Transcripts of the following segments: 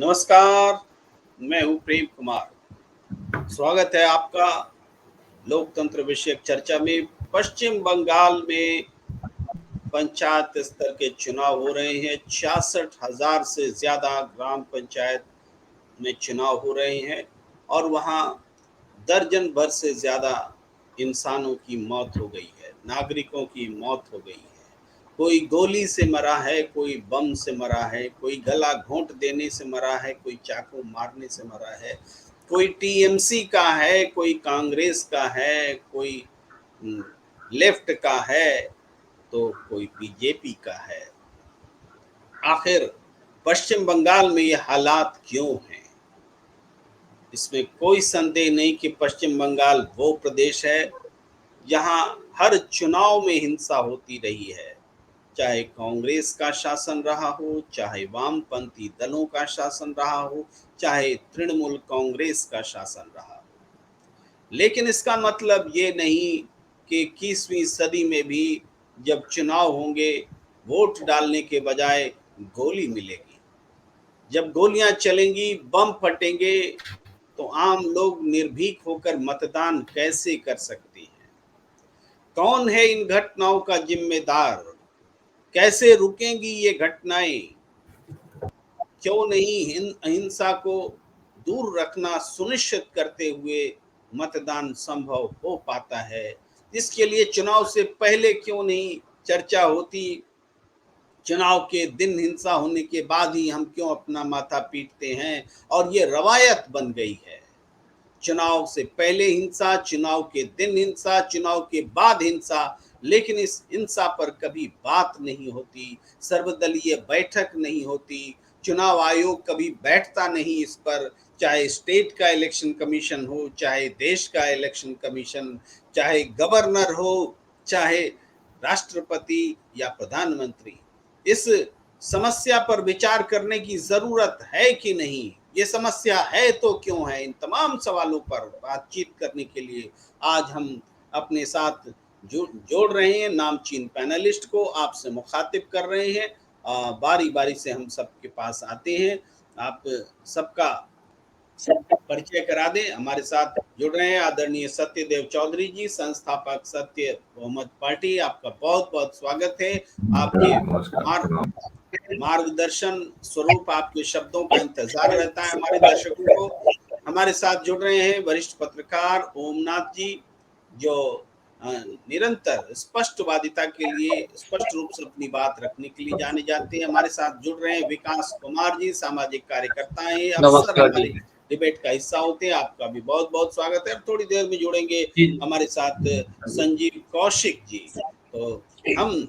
नमस्कार, मैं हूँ प्रेम कुमार। स्वागत है आपका लोकतंत्र विषयक चर्चा में। पश्चिम बंगाल में पंचायत स्तर के चुनाव हो रहे हैं। 66,000 से ज़्यादा ग्राम पंचायत में चुनाव हो रहे हैं और वहाँ दर्जन भर से ज़्यादा इंसानों की मौत हो गई है, नागरिकों की मौत हो गई है। कोई गोली से मरा है, कोई बम से मरा है, कोई गला घोंट देने से मरा है, कोई चाकू मारने से मरा है, कोई टीएमसी का है, कोई कांग्रेस का है, कोई लेफ्ट का है, तो कोई बीजेपी का है। आखिर पश्चिम बंगाल में ये हालात क्यों हैं? इसमें कोई संदेह नहीं कि पश्चिम बंगाल वो प्रदेश है जहां हर चुनाव में हिंसा होती रही है। चाहे कांग्रेस का शासन रहा हो, चाहे वामपंथी दलों का शासन रहा हो, चाहे तृणमूल कांग्रेस का शासन रहा हो। लेकिन इसका मतलब ये नहीं कि 21वीं सदी में भी जब चुनाव होंगे, वोट डालने के बजाय गोली मिलेगी। जब गोलियां चलेंगी, बम फटेंगे, तो आम लोग निर्भीक होकर मतदान कैसे कर सकते हैं? कौन है इन घटनाओं का जिम्मेदार? कैसे रुकेंगी ये घटनाएं? क्यों नहीं अहिंसा को दूर रखना सुनिश्चित करते हुए मतदान संभव हो पाता है? इसके लिए चुनाव से पहले क्यों नहीं चर्चा होती? चुनाव के दिन हिंसा होने के बाद ही हम क्यों अपना माथा पीटते हैं और ये रवायत बन गई है? चुनाव से पहले हिंसा, चुनाव के दिन हिंसा, चुनाव के बाद हिंसा, लेकिन इस हिंसा पर कभी बात नहीं होती, सर्वदलीय बैठक नहीं होती, चुनाव आयोग कभी बैठता नहीं इस पर। चाहे स्टेट का इलेक्शन कमीशन हो, चाहे देश का इलेक्शन कमीशन, चाहे गवर्नर हो, चाहे राष्ट्रपति या प्रधानमंत्री। इस समस्या पर विचार करने की जरूरत है कि नहीं? ये समस्या है तो क्यों है? इन तमाम सवालों पर बातचीत करने के लिए आज हम अपने साथ जोड़ रहे हैं नामचीन पैनलिस्ट को, आपसे मुखातिब कर रहे हैं। बारी बारी से हम सबके पास आते हैं। आप सबका परिचय करा दें। हमारे साथ जुड़ रहे हैं आदरणीय सत्यदेव चौधरी जी, संस्थापक सत्य बहुमत पार्टी। आपका बहुत बहुत स्वागत है। आपके मार्गदर्शन स्वरूप आपके शब्दों का इंतजार रहता है हमारे दर्शकों को। हमारे साथ जुड़ रहे हैं वरिष्ठ पत्रकार ओमनाथ जी, जो निरंतर स्पष्टवादिता के लिए, स्पष्ट रूप से अपनी बात रखने के लिए जाने जाते हैं। हमारे साथ जुड़ रहे हैं विकास कुमार जी, सामाजिक कार्यकर्ता हैं, अक्सर हमारे डिबेट का हिस्सा होते हैं। आपका भी बहुत बहुत स्वागत है। थोड़ी देर में जुड़ेंगे हमारे साथ संजीव कौशिक जी। तो हम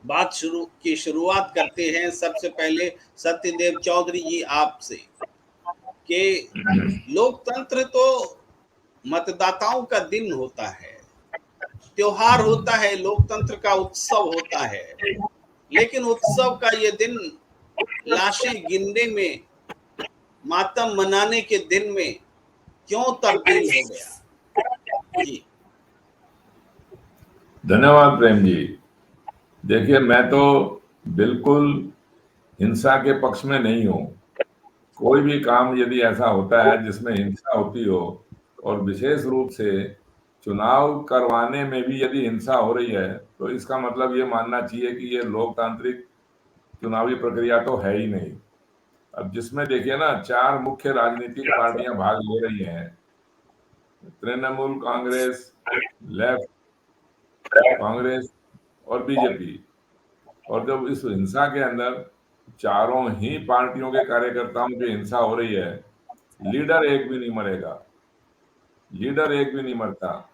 बात की शुरुआत करते हैं सबसे पहले सत्यदेव चौधरी जी आपसे, कि लोकतंत्र तो मतदाताओं का दिन होता है, त्योहार होता है, लोकतंत्र का उत्सव होता है, लेकिन उत्सव का ये दिन लाशें गिनने में, मातम मनाने के दिन में क्यों तब्दील हो गया? जी धन्यवाद प्रेम जी। देखिए, मैं तो बिल्कुल हिंसा के पक्ष में नहीं हूँ। कोई भी काम यदि ऐसा होता है जिसमें हिंसा होती हो, और विशेष रूप से चुनाव करवाने में भी यदि हिंसा हो रही है, तो इसका मतलब ये मानना चाहिए कि ये लोकतांत्रिक चुनावी प्रक्रिया तो है ही नहीं। अब जिसमें देखिए ना, 4 मुख्य राजनीतिक पार्टियां भाग ले रही हैं, तृणमूल कांग्रेस, लेफ्ट कांग्रेस और बीजेपी। और जब इस हिंसा के अंदर चारों ही पार्टियों के कार्यकर्ताओं की हिंसा हो रही है, लीडर एक भी नहीं मरेगा, लीडर एक भी नहीं मरता,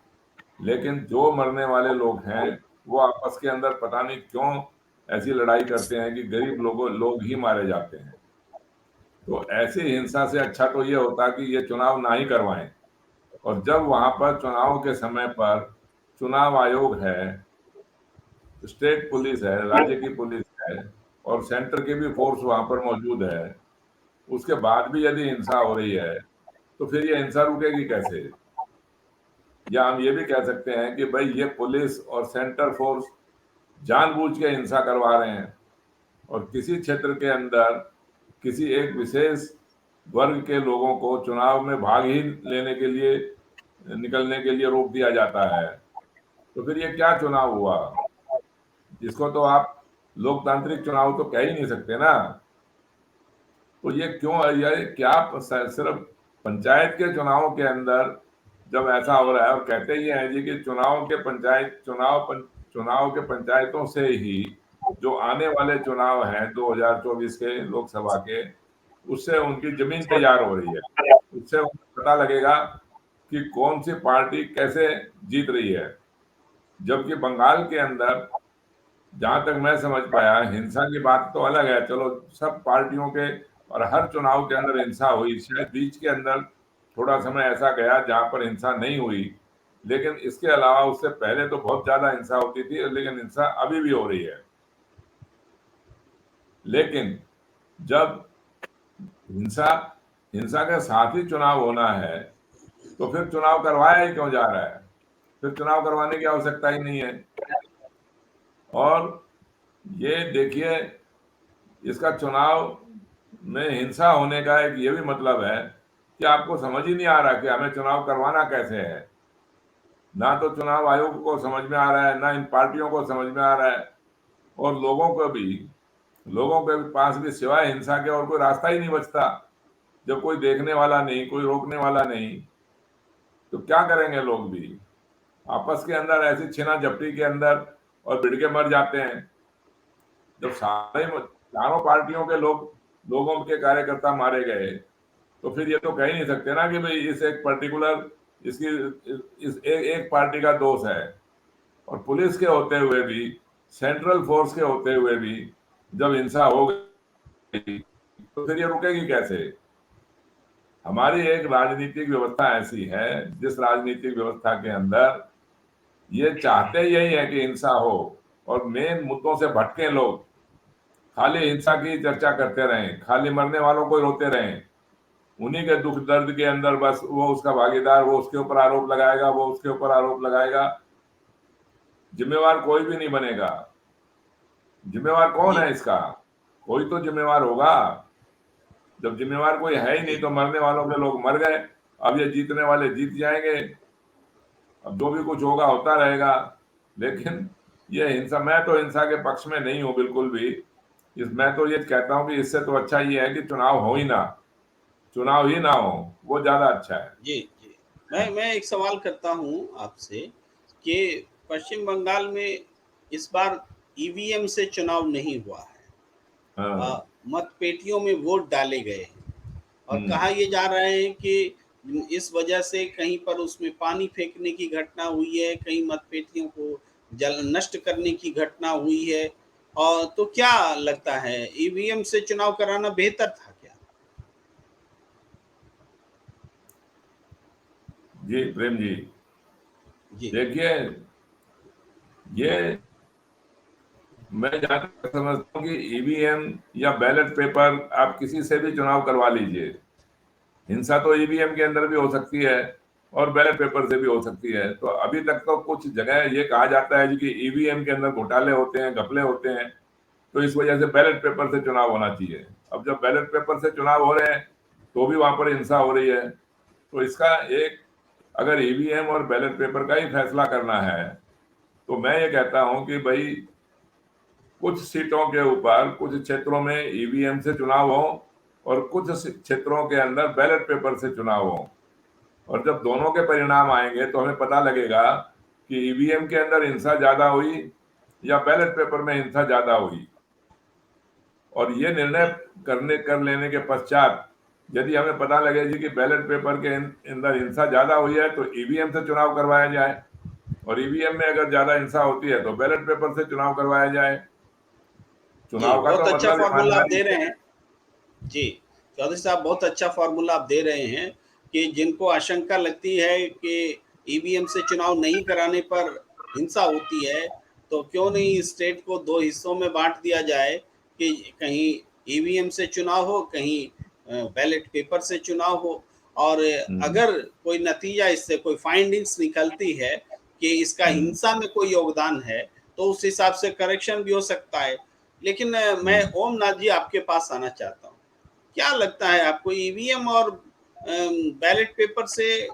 लेकिन जो मरने वाले लोग हैं वो आपस के अंदर पता नहीं क्यों ऐसी लड़ाई करते हैं कि गरीब लोग ही मारे जाते हैं। तो ऐसी हिंसा से अच्छा तो ये होता कि ये चुनाव ना ही करवाएं। और जब वहां पर चुनाव के समय पर चुनाव आयोग है, स्टेट पुलिस है, राज्य की पुलिस है, और सेंटर की भी फोर्स वहां पर मौजूद है, उसके बाद भी यदि हिंसा हो रही है, तो फिर ये हिंसा रुकेगी कैसे? या हम ये भी कह सकते हैं कि भाई ये पुलिस और सेंटर फोर्स जानबूझ के हिंसा करवा रहे हैं, और किसी क्षेत्र के अंदर किसी एक विशेष वर्ग के लोगों को चुनाव में भाग ही लेने के लिए, निकलने के लिए रोक दिया जाता है, तो फिर ये क्या चुनाव हुआ? जिसको तो आप लोकतांत्रिक चुनाव तो कह ही नहीं सकते ना। तो ये क्यों, ये क्या सिर्फ पंचायत के चुनाव के अंदर जब ऐसा हो रहा है, और कहते ही हैं जी कि चुनाव के पंचायतों से ही जो आने वाले चुनाव हैं 2024 के लोकसभा के, उससे उनकी जमीन तैयार हो रही है, उससे उनको पता लगेगा कि कौन सी पार्टी कैसे जीत रही है। जबकि बंगाल के अंदर जहां तक मैं समझ पाया, हिंसा की बात तो अलग है, चलो सब पार्टियों के और हर चुनाव के अंदर हिंसा हुई, शायद बीच के अंदर थोड़ा समय ऐसा गया जहां पर हिंसा नहीं हुई, लेकिन इसके अलावा उससे पहले तो बहुत ज्यादा हिंसा होती थी, लेकिन हिंसा अभी भी हो रही है। लेकिन जब हिंसा हिंसा के साथ ही चुनाव होना है, तो फिर चुनाव करवाया ही क्यों जा रहा है? फिर चुनाव करवाने की आवश्यकता ही नहीं है। और ये देखिए, इसका चुनाव में हिंसा होने का एक ये भी मतलब है कि आपको समझ ही नहीं आ रहा कि हमें चुनाव करवाना कैसे है। ना तो चुनाव आयोग को समझ में आ रहा है, ना इन पार्टियों को समझ में आ रहा है, और लोगों के पास भी सिवाय हिंसा के और कोई रास्ता ही नहीं बचता। जब कोई देखने वाला नहीं, कोई रोकने वाला नहीं, तो क्या करेंगे लोग भी? आपस के अंदर ऐसी छीना झपटी के अंदर और भिड़ के मर जाते हैं। जब चारों पार्टियों के लोगों के कार्यकर्ता मारे गए, तो फिर ये तो कह ही नहीं सकते ना कि भाई इस एक पर्टिकुलर इस एक पार्टी का दोष है। और पुलिस के होते हुए भी, सेंट्रल फोर्स के होते हुए भी जब हिंसा हो गई, तो फिर ये रुकेगी कैसे? हमारी एक राजनीतिक व्यवस्था ऐसी है, जिस राजनीतिक व्यवस्था के अंदर ये चाहते यही है कि हिंसा हो और मेन मुद्दों से भटके लोग, खाली हिंसा की चर्चा करते रहें, खाली मरने वालों को रोते रहें, उन्हीं के दुख दर्द के अंदर बस वो उसका भागीदार, वो उसके ऊपर आरोप लगाएगा, वो उसके ऊपर आरोप लगाएगा। जिम्मेवार कोई भी नहीं बनेगा। जिम्मेवार कौन है इसका? कोई तो जिम्मेवार होगा। जब जिम्मेवार कोई है ही नहीं, तो मरने वालों के लोग मर गए, अब ये जीतने वाले जीत जाएंगे, अब जो भी कुछ होगा होता रहेगा। लेकिन ये हिंसा, मैं तो हिंसा के पक्ष में नहीं हूं बिल्कुल भी। मैं तो ये कहता हूं कि इससे तो अच्छा ये है कि चुनाव हो ही ना, चुनाव ही ना हो, वो ज्यादा अच्छा है। जी, जी। मैं एक सवाल करता हूँ आपसे कि पश्चिम बंगाल में इस बार ईवीएम से चुनाव नहीं हुआ है। हाँ। मतपेटियों में वोट डाले गए हैं और कहा हम्म। ये जा रहा है कि इस वजह से कहीं पर उसमें पानी फेंकने की घटना हुई है, कहीं मतपेटियों को जल नष्ट करने की घटना हुई है। और तो क्या लगता है, ईवीएम से चुनाव कराना बेहतर था क्या? जी प्रेम जी, जी, देखिए, ये मैं जहां तक समझता हूँ कि ईवीएम या बैलेट पेपर आप किसी से भी चुनाव करवा लीजिए, हिंसा तो ईवीएम के अंदर भी हो सकती है और बैलेट पेपर से भी हो सकती है। तो अभी तक तो कुछ जगह ये कहा जाता है कि ईवीएम के अंदर घोटाले होते हैं, घपले होते हैं, तो इस वजह से बैलेट पेपर से चुनाव होना चाहिए। अब जब बैलेट पेपर से चुनाव हो रहे हैं, तो भी वहां पर हिंसा हो रही है। तो इसका एक, अगर ईवीएम और बैलेट पेपर का ही फैसला करना है, तो मैं ये कहता हूं कि भाई कुछ सीटों के ऊपर, कुछ क्षेत्रों में ईवीएम से चुनाव हो और कुछ क्षेत्रों के अंदर बैलेट पेपर से चुनाव हो। और जब दोनों के परिणाम आएंगे, तो हमें पता लगेगा कि ईवीएम के अंदर हिंसा ज्यादा हुई या बैलेट पेपर में हिंसा ज्यादा हुई। और ये निर्णय जी, कर लेने के पश्चात, यदि हमें पता लगे जी कि बैलेट पेपर के अंदर हिंसा ज्यादा हुई है, तो ईवीएम से चुनाव करवाया जाए, और ईवीएम में अगर ज्यादा हिंसा होती है, तो बैलेट पेपर से चुनाव करवाया जाए। जी, चुनाव का बहुत तो अच्छा मतलब फ़ॉर्मूला आप ईमानदारी दे से। रहे हैं। जी, चौधरी साहब बहुत अच्छा फ़ॉर्मूला आप दे रहे हैं कि जिनको आशंका लगती है कि ईवीएम से चुनाव नहीं कराने पर हिंसा होती है, तो क्यों नहीं स्टेट को 2 हिस्सों में बाँट दिया जाए कि कहीं ईवीएम से चुनाव हो, कहीं बैलेट पेपर से चुनाव हो। और हम्म। अगर कोई नतीजा इससे कोई फाइंडिंग्स निकलती है कि इसका हम्म। हिंसा में कोई योगदान है, तो उस हिसाब से करेक्शन भी हो सकता है। लेकिन मैं हम्म। ओम नाथ जी आपके पास आना चाहता हूँ। क्या लगता है आपको, ईवीएम और बैलेट पेपर से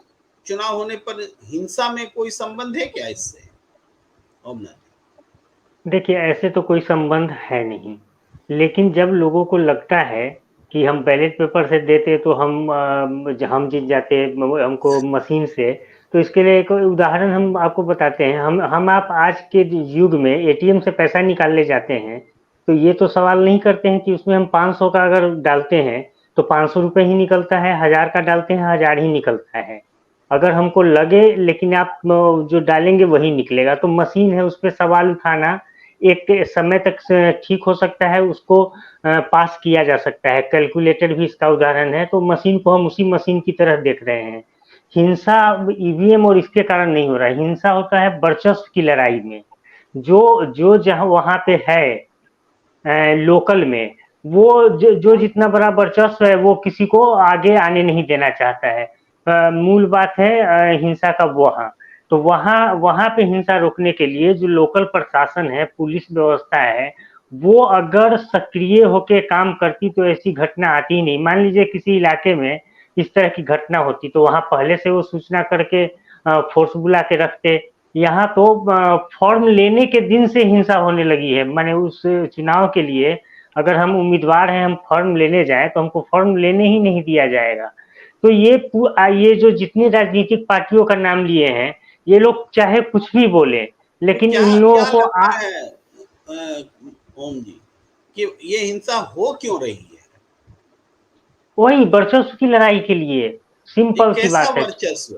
चुनाव होने पर हिंसा में कोई संबंध है क्या इससे? ओमनाथ। देखिए, ऐसे तो कोई संबंध है नहीं, लेकिन जब लोगों को लगता है कि हम बैलेट पेपर से देते तो हम जीत जाते, हमको मशीन से, तो इसके लिए एक उदाहरण हम आपको बताते हैं। हम आप आज के युग में एटीएम से पैसा निकालने जाते हैं, तो ये तो सवाल नहीं करते हैं कि उसमें हम 500 का अगर डालते हैं तो 500 रुपये ही निकलता है, 1000 का डालते हैं 1000 ही निकलता है। अगर हमको लगे लेकिन आप जो डालेंगे वही निकलेगा, तो मशीन है, उस पर सवाल उठाना एक समय तक ठीक हो सकता है, उसको पास किया जा सकता है। कैलकुलेटर भी इसका उदाहरण है। तो मशीन को हम उसी मशीन की तरह देख रहे हैं। हिंसा ईवीएम और इसके कारण नहीं हो रहा है, हिंसा होता है वर्चस्व की लड़ाई में। जो जो जहां वहां पे है लोकल में, वो जो जितना बड़ा वर्चस्व है वो किसी को आगे आने नहीं देना चाहता है। मूल बात है हिंसा का वहाँ। तो वहाँ वहाँ पे हिंसा रोकने के लिए जो लोकल प्रशासन है, पुलिस व्यवस्था है, वो अगर सक्रिय होके काम करती तो ऐसी घटना आती ही नहीं। मान लीजिए किसी इलाके में इस तरह की घटना होती तो वहाँ पहले से वो सूचना करके फोर्स बुला के रखते। यहाँ तो फॉर्म लेने के दिन से हिंसा होने लगी है। माने उस चुनाव के लिए अगर हम उम्मीदवार हैं, हम फॉर्म लेने जाएं तो हमको फॉर्म लेने ही नहीं दिया जाएगा। तो ये जो जितनी राजनीतिक पार्टियों का नाम लिए हैं, ये लोग चाहे कुछ भी बोले, तो लेकिन क्या इन लोगों क्या को लगता है ओम जी, कि ये हिंसा हो क्यों रही है? वही वर्चस्व की लड़ाई के लिए। ये सिंपल सी कैसा बात है। वर्चस्व?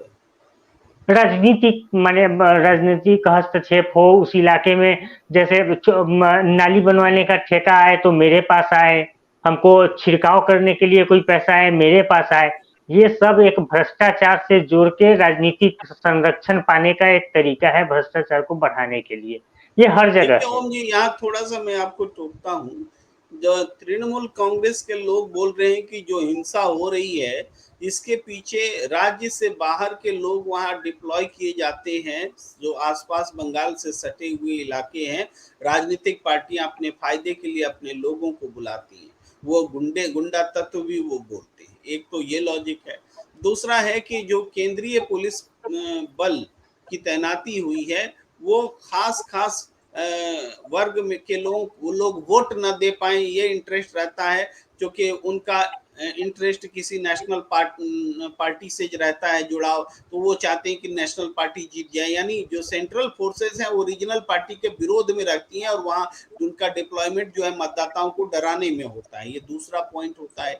राजनीतिक माने राजनीतिक हस्तक्षेप हो उस इलाके में। जैसे नाली बनवाने का ठेका आए तो मेरे पास आए, हमको छिड़काव करने के लिए कोई पैसा आए मेरे पास आए। ये सब एक भ्रष्टाचार से जोड़ के राजनीतिक संरक्षण पाने का एक तरीका है, भ्रष्टाचार को बढ़ाने के लिए। ये हर देखिए जगह है। ओम जी, यहाँ थोड़ा सा मैं आपको टोकता हूँ। जो तृणमूल कांग्रेस के लोग बोल रहे हैं कि जो हिंसा हो रही है, इसके पीछे राज्य से बाहर के लोग वहाँ डिप्लॉय किए जाते हैं। जो आसपास बंगाल से सटे हुए इलाके हैं, राजनीतिक पार्टियां अपने फायदे के लिए अपने लोगों को बुलाती हैं। वो गुंडा तत्व भी वो बोलते हैं। एक तो ये लॉजिक है। दूसरा है कि जो केंद्रीय पुलिस बल की तैनाती हुई है, वो खास खास वर्ग में के वो लोग वोट न दे पाए, ये इंटरेस्ट रहता है। क्योंकि उनका इंटरेस्ट किसी नेशनल पार्टी से रहता है जुड़ाव, तो वो चाहते हैं कि नेशनल पार्टी जीत जाए। यानी जो सेंट्रल फोर्सेस हैं वो रीजनल पार्टी के विरोध में रहती हैं, और वहाँ उनका डिप्लॉयमेंट जो है मतदाताओं को डराने में होता है। ये दूसरा पॉइंट होता है।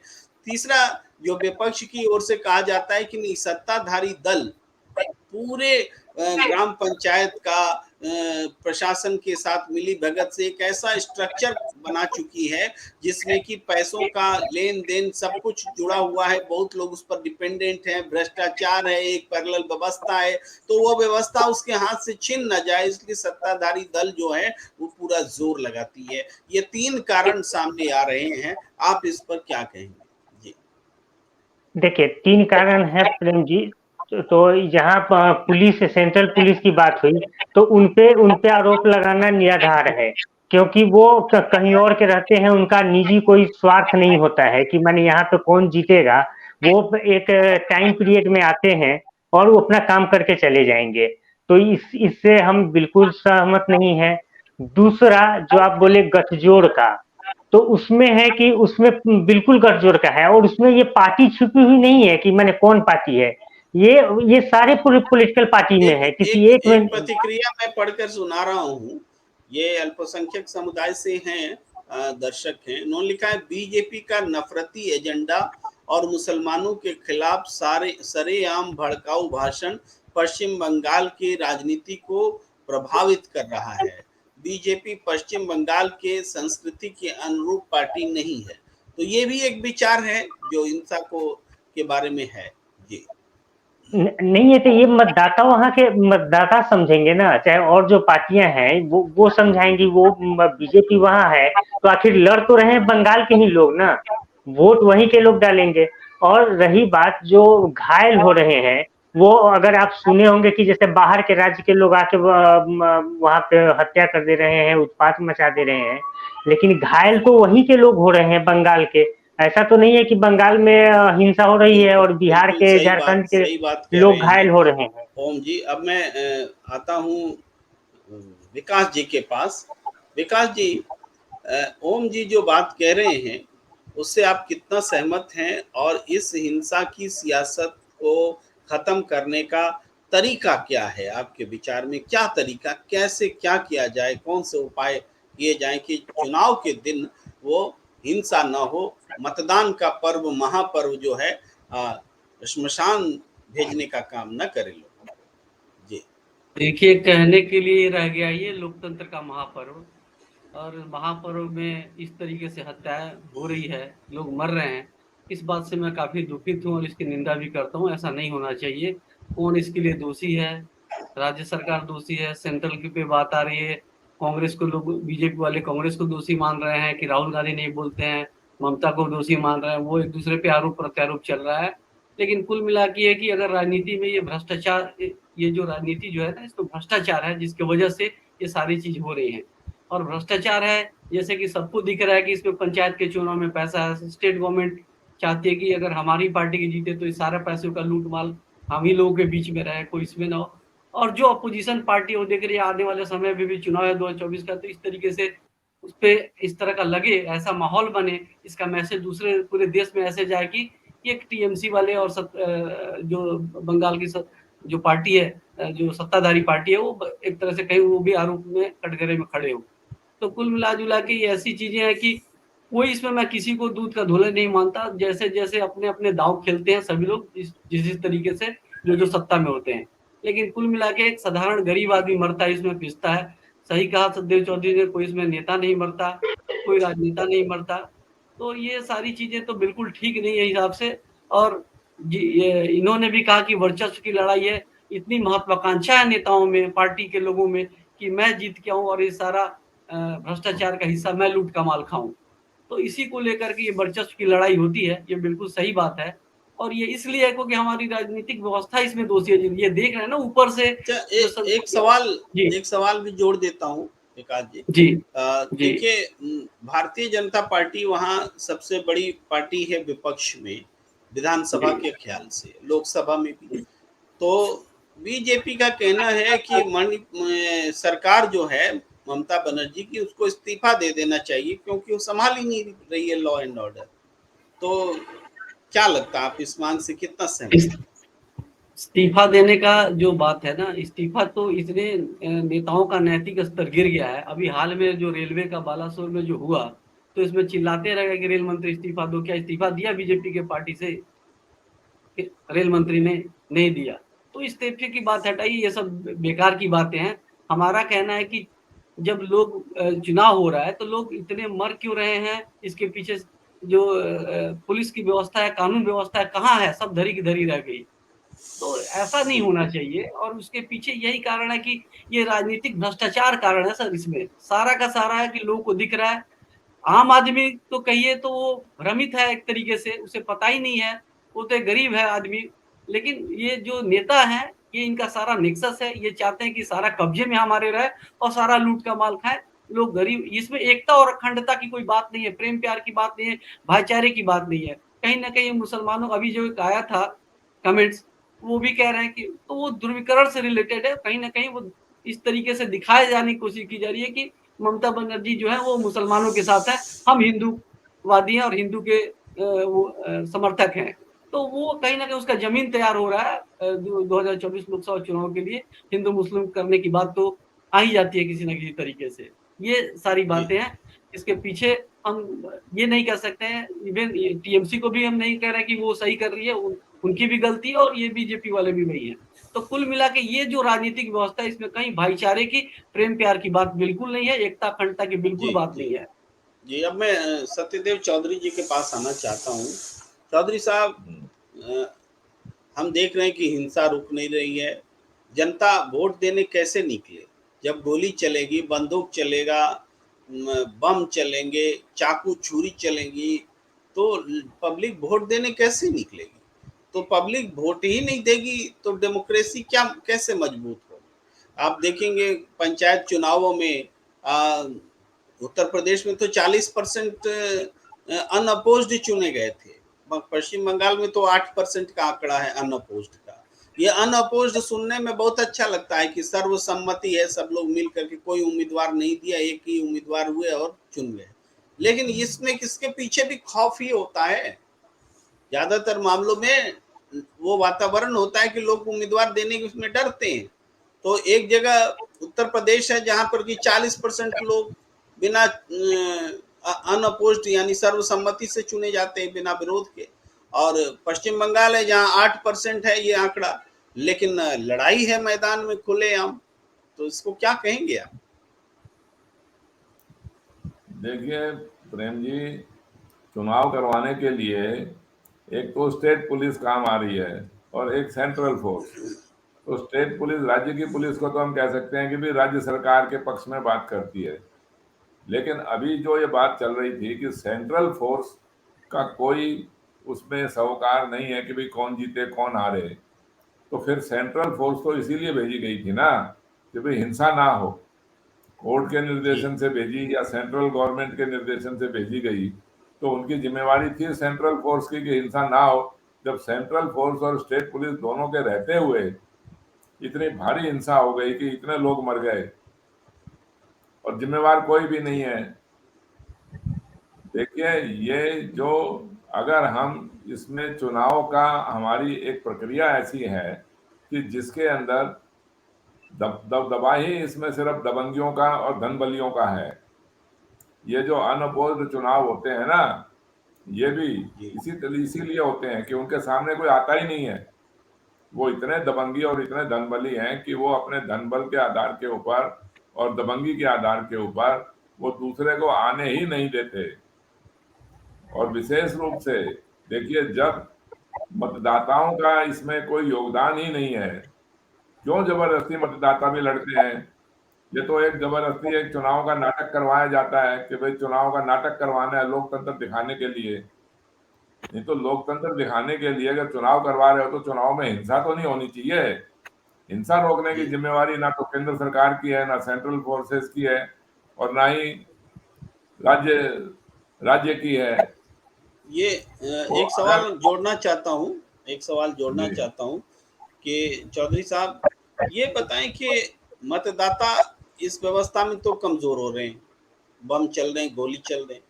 तीसरा, जो विपक्ष की ओर से कहा जाता है कि नहीं, सत्ताधारी दल पूरे ग्राम पंचायत का प्रशासन के साथ मिली भगत से एक ऐसा स्ट्रक्चर बना चुकी है जिसमें कि पैसों का लेन देन सब कुछ जुड़ा हुआ है। बहुत लोग उस पर डिपेंडेंट हैं, भ्रष्टाचार है, एक पैरेलल व्यवस्था है। तो वो व्यवस्था उसके हाथ से छिन न जाए, इसलिए सत्ताधारी दल जो है वो पूरा जोर लगाती है। ये तीन कारण सामने आ रहे हैं, आप इस पर क्या कहेंगे? जी देखिए, 3 कारण है प्रेम जी। तो जहाँ पुलिस, सेंट्रल पुलिस की बात हुई, तो उनपे आरोप लगाना निराधार है, क्योंकि वो कहीं और के रहते हैं। उनका निजी कोई स्वार्थ नहीं होता है कि माने यहाँ पे कौन जीतेगा। वो एक टाइम पीरियड में आते हैं और वो अपना काम करके चले जाएंगे। तो इससे हम बिल्कुल सहमत नहीं है। दूसरा, जो आप बोले गठजोड़ का, तो उसमें है कि उसमें बिल्कुल गठजोड़ का है, और उसमें ये पार्टी छुपी हुई नहीं है कि मैंने कौन पार्टी है। ये सारे पॉलिटिकल पार्टी में एक है, किसी एक एक में। एक प्रतिक्रिया मैं पढ़कर सुना रहा हूँ। ये अल्पसंख्यक समुदाय से हैं, दर्शक हैं। उन्होंने लिखा है, बीजेपी का नफरती एजेंडा और मुसलमानों के खिलाफ सरेआम भड़काऊ भाषण पश्चिम बंगाल की राजनीति को प्रभावित कर रहा है। बीजेपी पश्चिम बंगाल के संस्कृति के अनुरूप पार्टी नहीं है। तो ये भी एक विचार है जो हिंसा को के बारे में है। जी नहीं है, तो ये मतदाता वहाँ के मतदाता समझेंगे ना, चाहे और जो पार्टियां हैं वो समझाएंगी। वो बीजेपी वहाँ है तो आखिर लड़ तो रहे हैं बंगाल के ही लोग ना, वोट वहीं के लोग डालेंगे। और रही बात जो घायल हो रहे हैं, वो अगर आप सुने होंगे कि जैसे बाहर के राज्य के लोग आके वहाँ पे हत्या कर दे रहे हैं, उत्पात मचा दे रहे हैं, लेकिन घायल तो वहीं के लोग हो रहे हैं बंगाल के। ऐसा तो नहीं है कि बंगाल में हिंसा हो रही है और बिहार बिल्कुल के, झारखंड के सही बात कह रहे लोग हैं घायल हो रहे हैं। ओम जी। अब मैं आता हूँ विकास जी के पास। विकास जी, ओम जी जो बात कह रहे हैं उससे आप कितना सहमत हैं, और इस हिंसा की सियासत को खत्म करने का तरीका क्या है आपके विचार में? क्या तरीका, कैसे क्या किया जाए, कौन से उपाय किए जाए कि चुनाव के दिन वो हिंसा न हो, मतदान का पर्व, महापर्व जो है श्मशान भेजने का काम न करे लोग। जी देखिए, कहने के लिए रह गया ये लोकतंत्र का महापर्व, और महापर्व में इस तरीके से हत्याएं हो रही है, लोग मर रहे हैं। इस बात से मैं काफी दुखित हूँ और इसकी निंदा भी करता हूँ। ऐसा नहीं होना चाहिए। कौन इसके लिए दोषी है? राज्य सरकार दोषी है। सेंट्रल की पे बात आ रही है, कांग्रेस को लोग, बीजेपी वाले कांग्रेस को दोषी मान रहे हैं कि राहुल गांधी नहीं बोलते हैं, ममता को दोषी मान रहे हैं। वो एक दूसरे पे आरोप प्रत्यारोप चल रहा है। लेकिन कुल मिला के है कि अगर राजनीति में ये भ्रष्टाचार, ये जो राजनीति जो है ना, इसमें भ्रष्टाचार है जिसकी वजह से ये सारी चीज हो रही है। और भ्रष्टाचार है जैसे कि सबको दिख रहा है कि इसमें पंचायत के चुनाव में पैसा है। स्टेट गवर्नमेंट चाहती है कि अगर हमारी पार्टी की जीते तो इस सारे पैसों का लूट माल हम ही लोगों के बीच में रहे, कोई इसमें ना हो। और जो अपोजिशन पार्टी वो देख रही है आने वाले समय में भी चुनाव है 2024 का, तो इस तरीके से उस पर इस तरह का लगे, ऐसा माहौल बने, इसका मैसेज दूसरे पूरे देश में ऐसे जाए कि एक टीएमसी वाले और जो बंगाल की जो पार्टी है, जो सत्ताधारी पार्टी है, वो एक तरह से कहीं वो भी आरोप में कटघरे में खड़े हो। तो कुल मिला जुला के ये ऐसी चीजें हैं कि कोई इसमें, मैं किसी को दूध का धोले नहीं मानता। जैसे जैसे अपने अपने दांव खेलते हैं सभी लोग जिस तरीके से जो जो सत्ता में होते हैं। लेकिन कुल मिला के एक साधारण गरीब आदमी मरता है, इसमें पिसता है। सही कहा सतदेव चौधरी ने, कोई इसमें नेता नहीं मरता, कोई राजनेता नहीं मरता। तो ये सारी चीजें तो बिल्कुल ठीक नहीं है हिसाब से। और ये इन्होंने भी कहा कि वर्चस्व की लड़ाई है। इतनी महत्वाकांक्षा है नेताओं में, पार्टी के लोगों में, कि मैं जीत के आऊं और ये सारा भ्रष्टाचार का हिस्सा मैं लूट कमाल खाऊं। तो इसी को लेकर के ये वर्चस्व की लड़ाई होती है, ये बिल्कुल सही बात है। और ये इसलिए है क्योंकि हमारी राजनीतिक व्यवस्था इसमें दोषी है। ये देख रहे हैं ना ऊपर से अच्छा, जो सब। जी एक सवाल भी जोड़ देता हूँ विकास जी। जी जी देखिए, भारतीय जनता पार्टी वहाँ सबसे बड़ी पार्टी है विपक्ष में, विधानसभा के ख्याल से, लोकसभा में भी। तो बीजेपी का कहना है कि सरकार जो है ममता बनर्जी की, उसको इस्तीफा दे देना चाहिए क्योंकि वो संभाल ही नहीं रही है लॉ एंड ऑर्डर। तो क्या लगता है, आप इस मांग से कितना सहमत हैं? इस्तीफा देने का जो बात है ना, इस्तीफा तो इतने नेताओं का नैतिक स्तर गिर गया है। अभी हाल में जो रेलवे का बालासोर में जो हुआ, तो इसमें चिल्लाते रहे कि रेल मंत्री इस्तीफा दो। क्या इस्तीफा दिया बीजेपी के पार्टी से? रेल मंत्री ने नहीं दिया। तो इस्तीफे की बात हटाइए, ये सब बेकार की बातें हैं। हमारा कहना है कि जब लोग चुनाव हो रहा है तो लोग इतने मर क्यों रहे हैं, इसके पीछे जो पुलिस की व्यवस्था है, कानून व्यवस्था है, कहाँ है? सब धरी की धरी रह गई। तो ऐसा नहीं होना चाहिए। और उसके पीछे यही कारण है कि ये राजनीतिक भ्रष्टाचार कारण है सर। इसमें सारा का सारा है कि लोगों को दिख रहा है। आम आदमी तो कहिए तो वो भ्रमित है एक तरीके से, उसे पता ही नहीं है, वो तो एक गरीब है आदमी। लेकिन ये जो नेता है, ये इनका सारा नेक्सस है। ये चाहते हैं कि सारा कब्जे में हमारे रहे और सारा लूट का माल खाए। लोग गरीब, इसमें एकता और अखंडता की कोई बात नहीं है, प्रेम प्यार की बात नहीं है, भाईचारे की बात नहीं है। कहीं ना कहीं मुसलमानों, अभी जो एक आया था कमेंट्स, वो भी कह रहे हैं कि, तो वो ध्रुवीकरण से रिलेटेड है। कहीं ना कहीं वो इस तरीके से दिखाए जाने की कोशिश की जा रही है कि ममता बनर्जी जो है वो मुसलमानों के साथ है, हम हिंदूवादी हैं और हिंदू के समर्थक हैं। तो वो कहीं ना कहीं उसका जमीन तैयार हो रहा है 2024 लोकसभा चुनाव के लिए। हिंदू मुस्लिम करने की बात तो आ ही जाती है किसी न किसी तरीके से। ये सारी जी बातें हैं। इसके पीछे हम ये नहीं कह सकते हैं, इवन टीएमसी को भी हम नहीं कह रहे कि वो सही कर रही है, उनकी भी गलती है, और ये बीजेपी वाले भी वही है। तो कुल मिला के ये जो राजनीतिक व्यवस्था है, इसमें कहीं भाईचारे की, प्रेम प्यार की बात बिल्कुल नहीं है, एकता अखंडता की बिल्कुल जी बात जी नहीं है। जी। अब मैं सत्यदेव चौधरी जी के पास आना चाहता हूँ। चौधरी साहब, हम देख रहे हैं कि हिंसा रुक नहीं रही है। जनता वोट देने कैसे निकले जब गोली चलेगी, बंदूक चलेगा, बम चलेंगे, चाकू छुरी चलेंगी, तो पब्लिक वोट देने कैसे निकलेगी? तो पब्लिक वोट ही नहीं देगी तो डेमोक्रेसी क्या, कैसे मजबूत होगी? आप देखेंगे पंचायत चुनावों में उत्तर प्रदेश में तो 40% अनअपोज्ड चुने गए थे। पश्चिम बंगाल में तो 8% का आंकड़ा है अनअपोज्ड का। ये अनअपोज्ड सुनने में बहुत अच्छा लगता है कि सर्वसम्मति है, सब लोग मिल करके कोई उम्मीदवार नहीं दिया, एक ही उम्मीदवार हुए और चुन गए। लेकिन इसमें किसके पीछे भी खौफ ही होता है। ज्यादातर मामलों में वो वातावरण होता है कि लोग उम्मीदवार देने के उसमें डरते हैं। तो एक जगह उत्तर प्रदेश है जहां पर कि 40% लोग बिना अनअपोज्ड यानी सर्वसम्मति से चुने जाते हैं, बिना विरोध के। और पश्चिम बंगाल है जहां 8% है ये आंकड़ा, लेकिन लड़ाई है मैदान में खुलेआम। तो इसको क्या कहेंगे आप? देखिए प्रेम जी, चुनाव करवाने के लिए एक तो स्टेट पुलिस काम आ रही है और एक सेंट्रल फोर्स। तो स्टेट पुलिस, राज्य की पुलिस को तो हम कह सकते हैं कि भी राज्य सरकार के पक्ष में बात करती है। लेकिन अभी जो ये बात चल रही थी कि सेंट्रल फोर्स का कोई उसमें सरोकार नहीं है कि भाई कौन जीते कौन हारे, तो फिर सेंट्रल फोर्स तो इसीलिए भेजी गई थी ना कि भाई हिंसा ना हो। कोर्ट के निर्देशन से भेजी या सेंट्रल गवर्नमेंट के निर्देशन से भेजी गई, तो उनकी जिम्मेवारी थी सेंट्रल फोर्स की कि हिंसा ना हो। जब सेंट्रल फोर्स और स्टेट पुलिस दोनों के रहते हुए इतनी भारी हिंसा हो गई कि इतने लोग मर गए और जिम्मेवार कोई भी नहीं है। देखिए ये जो, अगर हम इसमें चुनाव का, हमारी एक प्रक्रिया ऐसी है कि जिसके अंदर दबदबा ही इसमें सिर्फ दबंगियों का और धनबलियों का है। ये जो अनअपोज्ड चुनाव होते हैं ना, ये भी इसीलिए होते हैं कि उनके सामने कोई आता ही नहीं है। वो इतने दबंगी और इतने धनबली हैं कि वो अपने धनबल के आधार के ऊपर और दबंगी के आधार के ऊपर वो दूसरे को आने ही नहीं देते। और विशेष रूप से देखिए, जब मतदाताओं का इसमें कोई योगदान ही नहीं है, क्यों जबरदस्ती मतदाता भी लड़ते हैं? ये तो एक जबरदस्ती एक चुनाव का नाटक करवाया जाता है कि भाई चुनाव का नाटक करवाना है लोकतंत्र दिखाने के लिए। नहीं तो लोकतंत्र दिखाने के लिए अगर चुनाव करवा रहे हो तो चुनाव में हिंसा तो नहीं होनी चाहिए। हिंसा रोकने की जिम्मेवारी ना तो केंद्र सरकार की है, ना सेंट्रल फोर्सेस की है, और ना ही राज्य राज्य की है। ये तो एक अगर सवाल जोड़ना चाहता हूँ, एक सवाल जोड़ना जी चाहता हूँ कि चौधरी साहब ये बताएं कि मतदाता इस व्यवस्था में तो कमजोर हो रहे हैं, बम चल रहे हैं, गोली चल रहे हैं।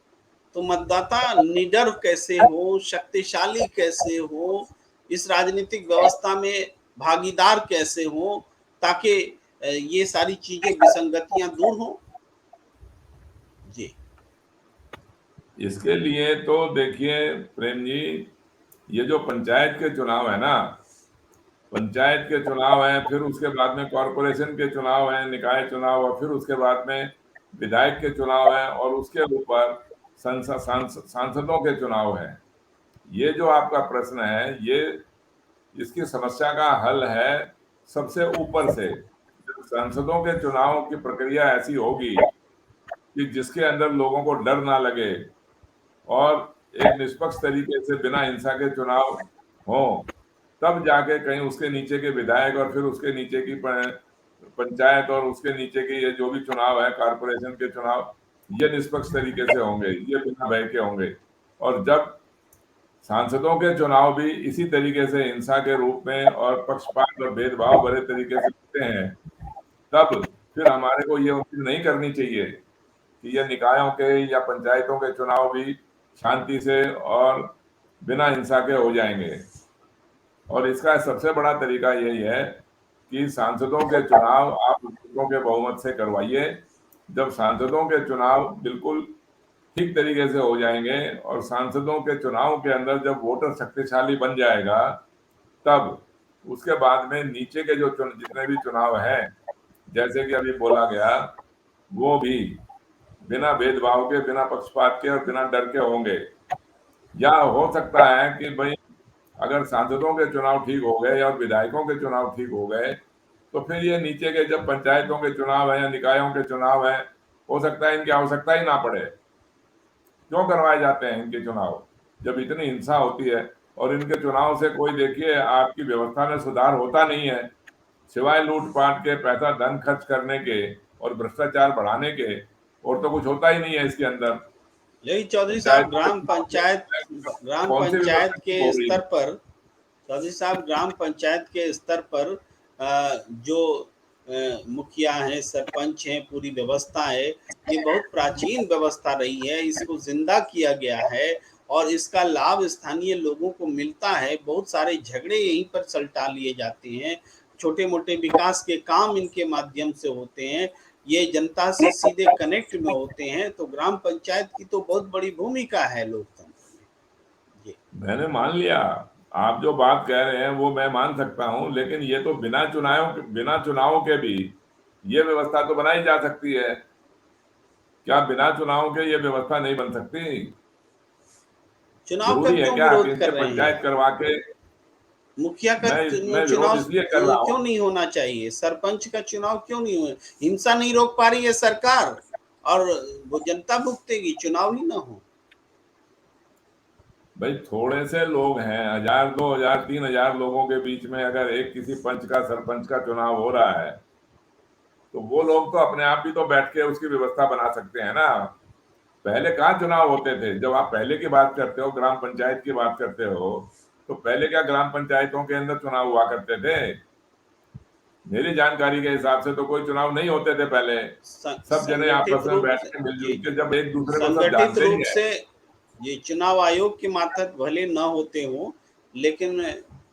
तो मतदाता निडर कैसे हो, शक्तिशाली कैसे हो, इस राजनीतिक व्यवस्था में भागीदार कैसे हो, ताकि ये सारी चीजें विसंगतियां दूर हो। जी। इसके लिए तो देखिए प्रेम जी, ये जो पंचायत के चुनाव है ना, पंचायत के चुनाव हैं, फिर उसके बाद में कॉरपोरेशन के चुनाव हैं, निकाय चुनाव, और फिर उसके बाद में विधायक के चुनाव हैं, और उसके ऊपर सांसदों के चुनाव हैं। ये जो आपका प्रश्न है, ये इसकी समस्या का हल है सबसे ऊपर से। जब सांसदों के चुनाव की प्रक्रिया ऐसी होगी कि जिसके अंदर लोगों को डर ना लगे और एक निष्पक्ष तरीके से बिना हिंसा के चुनाव हो, तब जाके कहीं उसके नीचे के विधायक और फिर उसके नीचे की पंचायत और उसके नीचे के ये जो भी चुनाव है, कारपोरेशन के चुनाव, ये निष्पक्ष तरीके से होंगे, ये बिना भय के होंगे। और जब सांसदों के चुनाव भी इसी तरीके से हिंसा के रूप में और पक्षपात और भेदभाव भरे तरीके से होते हैं, तब फिर हमारे को ये उम्मीद नहीं करनी चाहिए कि ये निकायों के या पंचायतों के चुनाव भी शांति से और बिना हिंसा के हो जाएंगे। और इसका सबसे बड़ा तरीका यही है कि सांसदों के चुनाव आप लोगों के बहुमत से करवाइए। जब सांसदों के चुनाव बिल्कुल ठीक तरीके से हो जाएंगे और सांसदों के चुनाव के अंदर जब वोटर शक्तिशाली बन जाएगा, तब उसके बाद में नीचे के जो जितने भी चुनाव हैं, जैसे कि अभी बोला गया, वो भी बिना भेदभाव के, बिना पक्षपात के और बिना डर के होंगे। या हो सकता है कि भाई अगर सांसदों के चुनाव ठीक हो गए और विधायकों के चुनाव ठीक हो गए, तो फिर ये नीचे के जब पंचायतों के चुनाव है या निकायों के चुनाव है, हो सकता है इनकी आवश्यकता ही ना पड़े। क्यों करवाए जाते हैं इनके चुनाव जब इतनी हिंसा होती है? और इनके चुनाव से कोई देखिए आपकी व्यवस्था में सुधार होता नहीं है, सिवाय लूटपाट के, पैसा धन खर्च करने के और भ्रष्टाचार बढ़ाने के, और तो कुछ होता ही नहीं है इसके अंदर। लेकिन चौधरी साहब ग्राम कौन सी पंचायत व्यवस्था के हो रही स्तर है? पर, चौधरी साहब ग्राम पंचायत के स्तर पर जो मुखिया हैं, सरपंच हैं, पूरी व्यवस्था है, ये बहुत प्राचीन व्यवस्था रही है, इसको जिंदा किया गया है और इसका लाभ स्थानीय लोगों को मिलता है। बहुत सारे झगड़े यहीं पर सलटा लिए जाते हैं, छोटे मोटे विकास के काम इनके माध्यम से होते हैं, ये जनता से सीधे कनेक्ट में होते हैं। तो ग्राम पंचायत की तो बहुत बड़ी भूमिका है लोकतंत्र में। जी मैंने मान लिया, आप जो बात कह रहे हैं वो मैं मान सकता हूं, लेकिन ये तो बिना चुनावों के भी ये व्यवस्था तो बनाई जा सकती है। क्या बिना चुनाव के ये व्यवस्था नहीं बन सकती? चुनाव का जरूरी है क्यों क्या कि विरोध कर इनसे रहे हैं पंचायत आप? करवा के? मुखिया का मैं चुनाव विरोध इसलिए कर रहा क्यों हूँ। नहीं होना चाहिए? सरपंच का चुनाव क्यों नहीं हो? हिंसा नहीं रोक पा रही है सरकार और वो जनता भुगतेगी, चुनाव ही ना हो। भाई थोड़े से लोग हैं, 1000, 2000, 3000 लोगों के बीच में अगर एक किसी पंच का, सरपंच का चुनाव हो रहा है, तो वो लोग तो अपने आप भी तो बैठ के उसकी व्यवस्था बना सकते हैं ना। पहले कहाँ चुनाव होते थे? जब आप पहले की बात करते हो, ग्राम पंचायत की बात करते हो, तो पहले क्या ग्राम पंचायतों के अंदर चुनाव हुआ करते थे? मेरी जानकारी के हिसाब से तो कोई चुनाव नहीं होते थे पहले। सब जने संगठित आपस में रूप बैठ से, के मिलजुल जी के, जब एक दूसरे को सब संगठित जानते ही रूप है। से ये चुनाव आयोग के मातहत भले न होते हों, लेकिन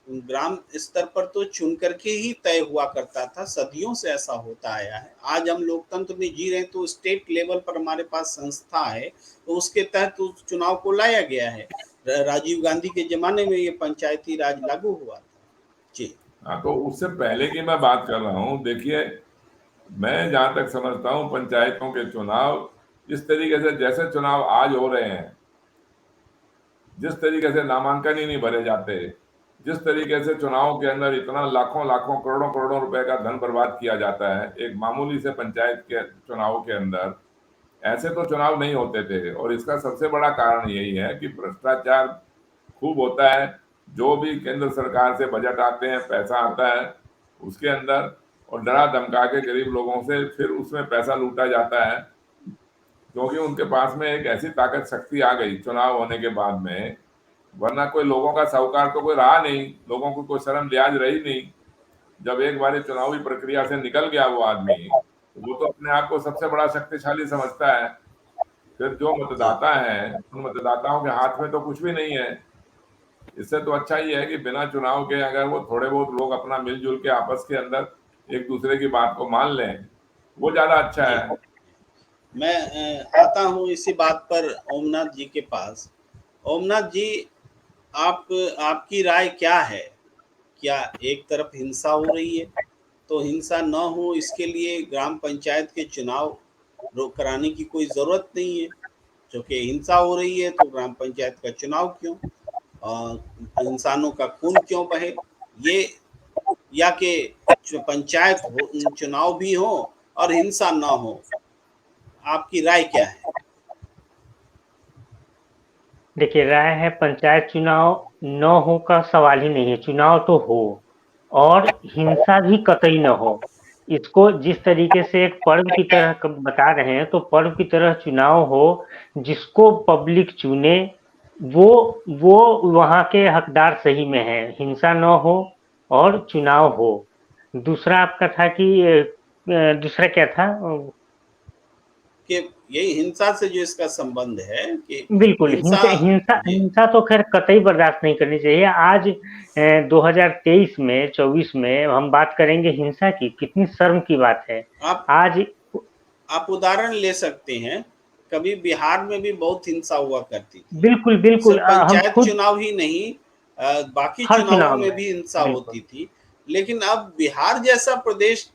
ग्राम स्तर पर तो चुन करके ही तय हुआ करता था, सदियों से ऐसा होता आया है। आज हम लोकतंत्र में जी रहे हैं तो स्टेट लेवल पर हमारे पास संस्था है, तो उसके तहत उस चुनाव को लाया गया है। राजीव गांधी के जमाने में ये पंचायती राज लागू हुआ था। जी हाँ, तो उससे पहले की मैं बात कर रहा हूँ। देखिए, मैं जहां तक समझता हूँ पंचायतों के चुनाव इस तरीके से, जैसे चुनाव आज हो रहे हैं, जिस तरीके से नामांकन ही नहीं भरे जाते, जिस तरीके से चुनाव के अंदर इतना लाखों लाखों करोड़ों करोड़ों रुपए का धन बर्बाद किया जाता है एक मामूली से पंचायत के चुनाव के अंदर, ऐसे तो चुनाव नहीं होते थे। और इसका सबसे बड़ा कारण यही है कि भ्रष्टाचार खूब होता है। जो भी केंद्र सरकार से बजट आते हैं, पैसा आता है उसके अंदर, और डरा धमका के गरीब लोगों से फिर उसमें पैसा लूटा जाता है, क्योंकि उनके पास में एक ऐसी ताकत शक्ति आ गई चुनाव होने के बाद में। वरना कोई लोगों का साहूकार तो कोई रहा नहीं, लोगों को कोई शर्म लिहाज रही नहीं। जब एक बार चुनावी प्रक्रिया से निकल गया वो आदमी, तो वो तो अपने आप को सबसे बड़ा शक्तिशाली समझता है। फिर जो जी मतदाता है, उन मतदाताओं के हाथ में तो कुछ भी नहीं है। इससे तो अच्छा ही है कि बिना चुनाव के अगर वो थोड़े बहुत लोग अपना मिलजुल के आपस के अंदर एक दूसरे की बात को मान लें, वो ज्यादा अच्छा जी है। मैं आता हूँ इसी बात पर ओमनाथ जी के पास। ओमनाथ जी, आप आपकी राय क्या है? क्या एक तरफ हिंसा हो रही है, तो हिंसा न हो इसके लिए ग्राम पंचायत के चुनाव रोक कराने की कोई ज़रूरत नहीं है? क्योंकि हिंसा हो रही है तो ग्राम पंचायत का चुनाव क्यों? इंसानों का खून क्यों बहे? ये या कि पंचायत हो, चुनाव भी हो और हिंसा ना हो, आपकी राय क्या है? देखिए, राय है पंचायत चुनाव न हो का सवाल ही नहीं है, चुनाव तो हो और हिंसा भी कतई न हो। इसको जिस तरीके से एक पर्व की तरह बता रहे हैं, तो पर्व की तरह चुनाव हो, जिसको पब्लिक चुने, वो वहाँ के हकदार सही में है, हिंसा न हो और चुनाव हो। दूसरा आपका था कि दूसरा क्या था? कि यही हिंसा से जो इसका संबंध है कि बिल्कुल, हिंसा। हिंसा हिंसा जी हिंसा तो खैर कतई बर्दाश्त नहीं करनी चाहिए। आज 2023 में 24 में हम बात करेंगे हिंसा की, कितनी शर्म की बात है। आप आज आप उदाहरण ले सकते हैं, कभी बिहार में भी बहुत हिंसा हुआ करती थी। बिल्कुल, बिल्कुल, सिर्फ हम पंचायत खुद चुनाव ही नहीं, बाकी हर चुनावों चुनाव में में भी हिंसा बिल्कुल। होती थी। लेकिन अब बिहार जैसा प्रदेश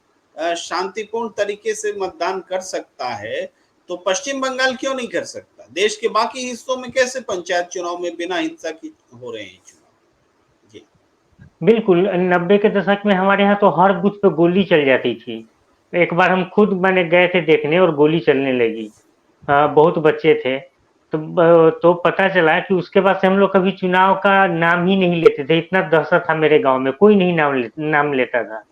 शांतिपूर्ण तरीके से मतदान कर सकता है, तो पश्चिम बंगाल क्यों नहीं कर सकता? देश के बाकी हिस्सों में कैसे पंचायत चुनाव में बिना हिंसा की हो रहे हैं चुनाव? जी बिल्कुल, 90 के दशक में हमारे यहाँ तो हर बूथ पे गोली चल जाती थी। एक बार हम खुद मैंने गए थे देखने और गोली चलने लगी। बहुत बच्चे थे, तो पता चला कि उसके बाद से हम लोग कभी चुनाव का नाम ही नहीं लेते थे। इतना दहशत था मेरे गांव में, कोई नहीं नाम लेता था।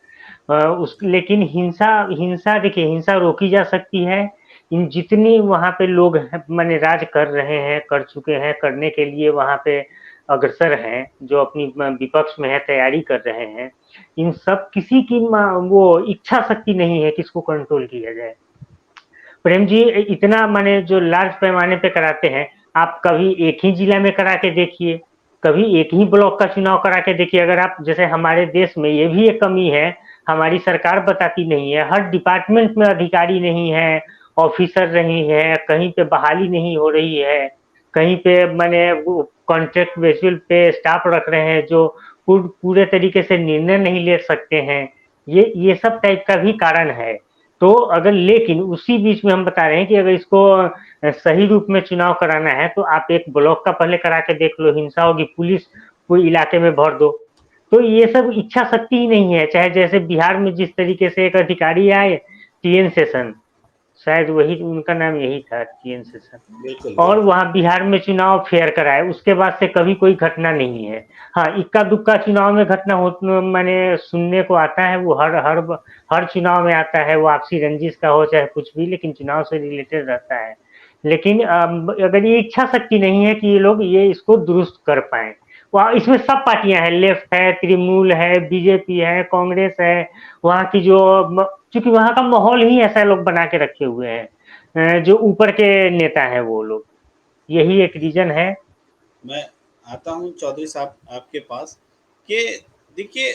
लेकिन हिंसा हिंसा देखिए, हिंसा रोकी जा सकती है, इन जितनी वहाँ पे लोग हैं माने राज कर रहे हैं, कर चुके हैं, करने के लिए वहाँ पे अग्रसर हैं, जो अपनी विपक्ष में है, तैयारी कर रहे हैं, इन सब किसी की वो इच्छा शक्ति नहीं है कि इसको कंट्रोल किया जाए। प्रेम जी, इतना माने जो लार्ज पैमाने पे कराते हैं, आप कभी एक ही जिला में करा के देखिए, कभी एक ही ब्लॉक का चुनाव करा के देखिए। अगर आप जैसे हमारे देश में ये भी एक कमी है, हमारी सरकार बताती नहीं है, हर डिपार्टमेंट में अधिकारी नहीं है, ऑफिसर नहीं है, कहीं पे बहाली नहीं हो रही है, कहीं पे माने कॉन्ट्रैक्ट बेसिस पे स्टाफ रख रहे हैं जो पूरे तरीके से निर्णय नहीं ले सकते हैं। ये सब टाइप का भी कारण है। तो अगर लेकिन उसी बीच में हम बता रहे हैं कि अगर इसको सही रूप में चुनाव कराना है तो आप एक ब्लॉक का पहले करा के देख लो, हिंसा होगी, पुलिस कोई इलाके में भर दो। तो ये सब इच्छा शक्ति ही नहीं है। चाहे जैसे बिहार में जिस तरीके से एक अधिकारी आए, टीएन सेशन, शायद वही उनका नाम यही था, टीएन सेशन, बिल्कुल और बिल्कुल। वहां बिहार में चुनाव फेयर कराए, उसके बाद से कभी कोई घटना नहीं है। हाँ, इक्का दुक्का चुनाव में घटना हो मैंने सुनने को आता है, वो हर चुनाव में आता है, वो आपसी रंजिश का हो चाहे कुछ भी, लेकिन चुनाव से रिलेटेड रहता है। लेकिन अगर ये इच्छा शक्ति नहीं है कि ये लोग ये इसको दुरुस्त कर पाए। वहाँ इसमें सब पार्टियां हैं, लेफ्ट है, तृणमूल है, बीजेपी है, कांग्रेस है, वहाँ की जो चूंकि वहाँ का माहौल ही ऐसा लोग बना के रखे हुए हैं, जो ऊपर के नेता हैं वो लोग, यही एक रीजन है। मैं आता हूं चौधरी साहब आपके पास कि देखिए,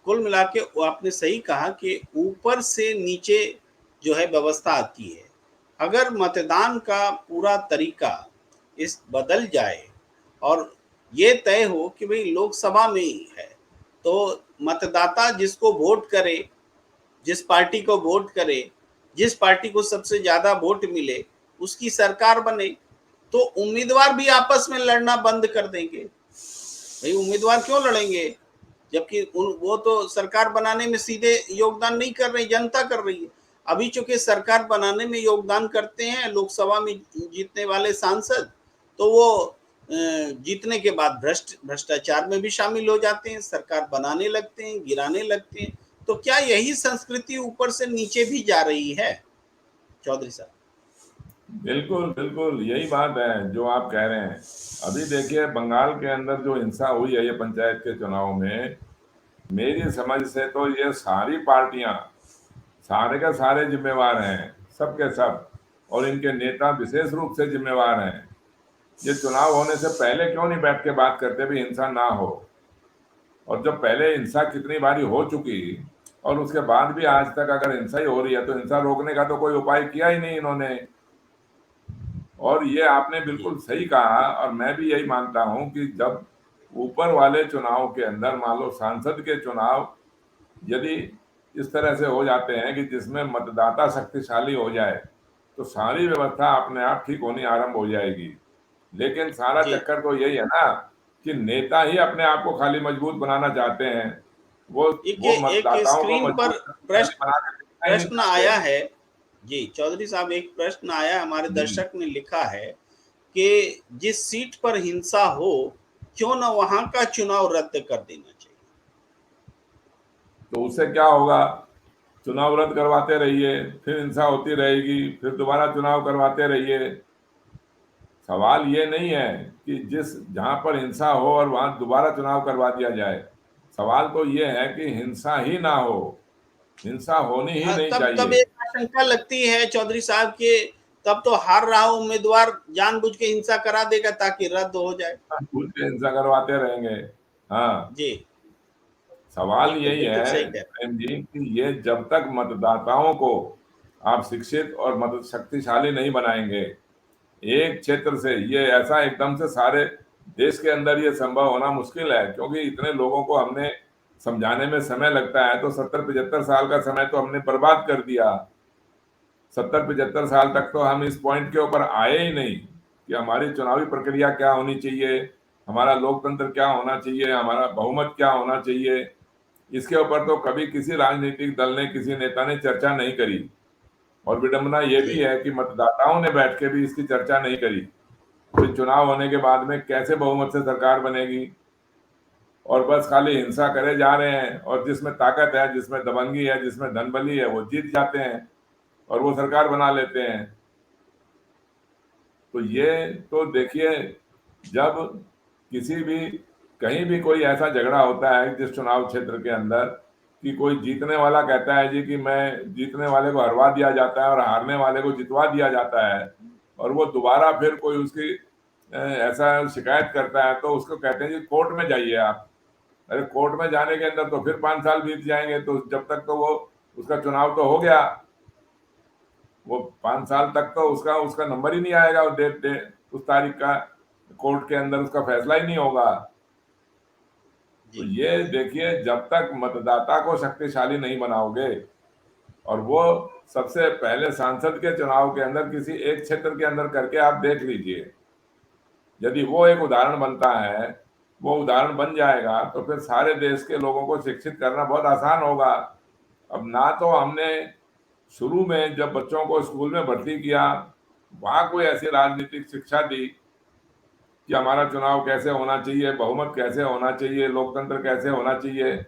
कुल मिला के वो आपने सही कहा कि ऊपर से नीचे जो है व्यवस्था आती है। अगर मतदान का पूरा तरीका इस बदल जाए और ये तय हो कि भाई लोकसभा में ही है, तो मतदाता जिसको वोट करे, जिस पार्टी को वोट करे, जिस पार्टी को सबसे ज्यादा वोट मिले, उसकी सरकार बने, तो उम्मीदवार भी आपस में लड़ना बंद कर देंगे। भाई उम्मीदवार क्यों लड़ेंगे, जबकि वो तो सरकार बनाने में सीधे योगदान नहीं कर रही, जनता कर रही है। अभी चूंकि सरकार बनाने में योगदान करते हैं लोकसभा में जीतने वाले सांसद, तो वो जीतने के बाद भ्रष्टाचार में भी शामिल हो जाते हैं, सरकार बनाने लगते हैं, गिराने लगते हैं। तो क्या यही संस्कृति ऊपर से नीचे भी जा रही है चौधरी साहब? बिल्कुल बिल्कुल यही बात है जो आप कह रहे हैं। अभी देखिए बंगाल के अंदर जो हिंसा हुई है ये पंचायत के चुनाव में, मेरी समझ से तो ये सारी पार्टियां सारे का सारे जिम्मेवार हैं, सब के सब, और इनके नेता विशेष रूप से जिम्मेवार हैं। ये चुनाव होने से पहले क्यों नहीं बैठ के बात करते भी हिंसा ना हो, और जब पहले हिंसा कितनी बारी हो चुकी और उसके बाद भी आज तक अगर हिंसा ही हो रही है तो हिंसा रोकने का तो कोई उपाय किया ही नहीं इन्होंने। और ये आपने बिल्कुल सही कहा, और मैं भी यही मानता हूं कि जब ऊपर वाले चुनाव के अंदर मान लो सांसद के चुनाव यदि इस तरह से हो जाते हैं कि जिसमें मतदाता शक्तिशाली हो जाए तो सारी व्यवस्था अपने आप ठीक होनी आरंभ हो जाएगी। लेकिन सारा जी, चक्कर तो यही है ना कि नेता ही अपने आप को खाली मजबूत बनाना चाहते हैं, वो देखिए एक मतदाताओं को स्क्रीन पर मजबूत शक्तिशाली प्रश्न बना के दिखना ही नहीं प्रश्न चाहते। आया है। जी चौधरी साहब, एक प्रश्न आया, हमारे जी। दर्शक ने लिखा है कि जिस सीट पर हिंसा हो, क्यों न वहां का चुनाव रद्द कर देना चाहिए। तो उससे क्या होगा, चुनाव रद्द करवाते रहिए, फिर हिंसा होती रहेगी, फिर दोबारा चुनाव करवाते रहिए। सवाल ये नहीं है कि जिस जहां पर हिंसा हो और वहां दोबारा चुनाव करवा दिया जाए। सवाल तो ये है कि हिंसा ही ना हो, हिंसा होनी ही नहीं तब तब चाहिए। एक आशंका लगती है चौधरी साहब के, तब तो हार रहा उम्मीदवार जानबूझ के हिंसा करा देगा ताकि रद्द हो जाए। भूल के हिंसा करवाते रहेंगे। हाँ, जी सवाल बिल्कुल यही बिल्कुल है सही कह प्रेम जी कि ये जब तक मतदाताओं को आप शिक्षित और मत शक्तिशाली नहीं बनाएंगे, एक क्षेत्र से ये ऐसा एकदम से सारे देश के अंदर ये संभव होना मुश्किल है, क्योंकि इतने लोगों को हमने समझाने में समय लगता है। तो 70-75 साल का समय तो हमने बर्बाद कर दिया। 70-75 साल तक तो हम इस पॉइंट के ऊपर आए ही नहीं कि हमारी चुनावी प्रक्रिया क्या होनी चाहिए, हमारा लोकतंत्र क्या होना चाहिए, हमारा बहुमत क्या होना चाहिए। इसके ऊपर तो कभी किसी राजनीतिक दल ने, किसी नेता ने चर्चा नहीं करी। और विडंबना ये भी जी है कि मतदाताओं ने बैठ के भी इसकी चर्चा नहीं करी। फिर चुनाव होने के बाद में कैसे बहुमत से सरकार बनेगी, और बस खाली हिंसा करे जा रहे हैं, और जिसमें ताकत है, जिसमें दबंगी है, जिसमें धनबली है, वो जीत जाते हैं। और वो सरकार बना लेते हैं। तो ये तो देखिए, जब किसी भी कहीं भी कोई ऐसा झगड़ा होता है जिस चुनाव क्षेत्र के अंदर कि कोई जीतने वाला कहता है जी कि मैं जीतने वाले को हरवा दिया जाता है और हारने वाले को जितवा दिया जाता है, और वो दोबारा फिर कोई उसकी ऐसा शिकायत करता है तो उसको कहते हैं जी कोर्ट में जाइए आप। अरे कोर्ट में जाने के अंदर तो फिर 5 साल बीत जाएंगे, तो जब तक तो वो उसका चुनाव तो हो गया, वो 5 साल तक तो उसका नंबर ही नहीं आएगा, वो डेट उस तारीख का कोर्ट के अंदर उसका फैसला ही नहीं होगा। तो ये देखिए, जब तक मतदाता को शक्तिशाली नहीं बनाओगे, और वो सबसे पहले सांसद के चुनाव के अंदर किसी एक क्षेत्र के अंदर करके आप देख लीजिए, यदि वो एक उदाहरण बनता है, वो उदाहरण बन जाएगा, तो फिर सारे देश के लोगों को शिक्षित करना बहुत आसान होगा। अब ना तो हमने शुरू में जब बच्चों को स्कूल में भर्ती किया वहां कोई ऐसी राजनीतिक शिक्षा दी कि हमारा चुनाव कैसे होना चाहिए, बहुमत कैसे होना चाहिए, लोकतंत्र कैसे होना चाहिए,